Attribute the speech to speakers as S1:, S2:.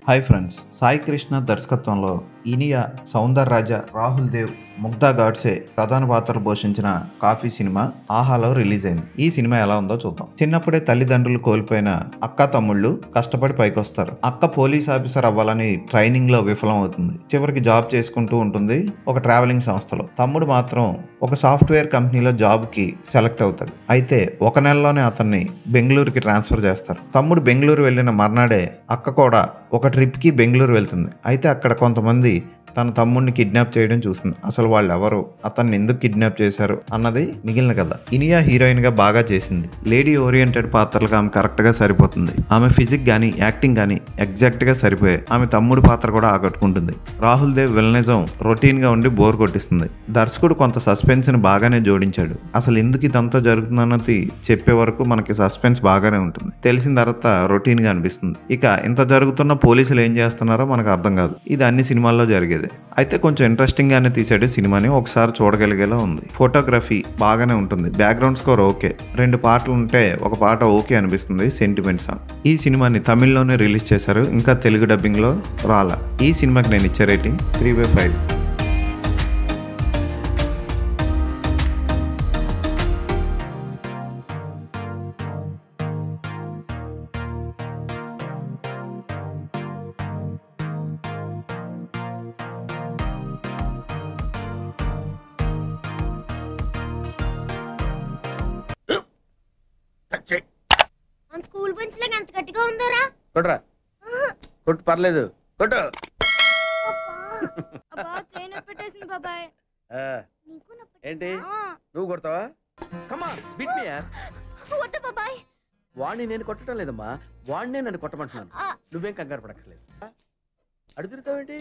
S1: Hi friends, Sai Krishna దర్శకత్వంలో ఇనియా, సౌందర్రాజ, రాహుల్ దేవ్, ముగ్ధా గాడ్సే ప్రధాన పాత్రలు పోషించిన కాఫీ సినిమా ఆహాలో రిలీజ్ అయింది. ఈ సినిమా ఎలా ఉందో చూద్దాం. చిన్నప్పుడే తల్లిదండ్రులు కోల్పోయిన అక్క తమ్ముళ్ళు కష్టపడి పైకొస్తారు. అక్క పోలీస్ ఆఫీసర్ అవ్వాలని ట్రైనింగ్ లో విఫలం అవుతుంది. చివరికి జాబ్ చేసుకుంటూ ఉంటుంది ఒక ట్రావెలింగ్ సంస్థలో. తమ్ముడు మాత్రం ఒక సాఫ్ట్వేర్ కంపెనీలో జాబ్ కి సెలెక్ట్ అవుతాడు. అయితే ఒక నెలలోనే అతన్ని బెంగళూరుకి ట్రాన్స్ఫర్ చేస్తారు. తమ్ముడు బెంగళూరు వెళ్ళిన మర్నాడే అక్క కూడా ఒక ట్రిప్కి బెంగళూరు వెళ్తుంది. అయితే అక్కడ కొంతమంది తన తమ్ముడిని కిడ్నాప్ చేయడం చూస్తుంది. అసలు వాళ్ళు ఎవరు, అతన్ని ఎందుకు కిడ్నాప్ చేశారు అన్నది మిగిలిన కథ. ఇనియా హీరోయిన్ గా బాగా చేసింది. లేడీ ఓరియంటెడ్ పాత్రలకు ఆమె కరెక్ట్ గా సరిపోతుంది. ఆమె ఫిజిక్ గానీ యాక్టింగ్ గానీ ఎగ్జాక్ట్ గా సరిపోయాయి. ఆమె తమ్ముడు పాత్ర కూడా ఆకట్టుకుంటుంది. రాహుల్ దేవ్ విలనిజం రొటీన్ గా ఉండి బోర్ కొట్టిస్తుంది. దర్శకుడు కొంత సస్పెన్స్ ని బాగానే జోడించాడు. అసలు ఎందుకు ఇదంతా జరుగుతుందన్నది చెప్పే వరకు మనకి సస్పెన్స్ బాగానే ఉంటుంది. తెలిసిన తర్వాత రొటీన్ గా అనిపిస్తుంది. ఇక ఇంత జరుగుతున్న పోలీసులు ఏం చేస్తున్నారో మనకు అర్థం కాదు. ఇది అన్ని సినిమాల్లో జరిగేది. అయితే కొంచెం ఇంట్రెస్టింగ్ గానే తీసాడు సినిమాని. ఒకసారి చూడగలిగేలా ఉంది. ఫోటోగ్రఫీ బాగానే ఉంటుంది. Background score okay. 2 పాటలు ఉంటే ఒక పాట ఓకే అనిపిస్తుంది. Sentiment song. ఈ సినిమాని తమిళ్లోనే రిలీజ్ చేశారు. ఇంకా తెలుగు డబ్బింగ్ లో రాలా. ఈ సినిమాకి నేను ఇచ్చే రేటింగ్ 3/5.
S2: మన స్కూల్ బెంచ్ లాగా ఎంత గట్టిగా ఉందోరా.
S3: కొట్రా, కొట్టు, పర్లేదు, కొట్టు.
S2: అబ్బా చైన్ పెట్టేసింది బాబాయ్.
S3: ఏంటి నువ్వు కొడతావా? కమా బిట్ మీ యార్.
S2: వద్దు బాబాయ్.
S3: వాణ్ణి నేను కొట్టడం లేదమ్మా, వాణ్ణే నన్ను కొట్టమంటున్నాను. నువ్వేం కంగారు పడక్కర్లేదు. అడుగుతావేంటి?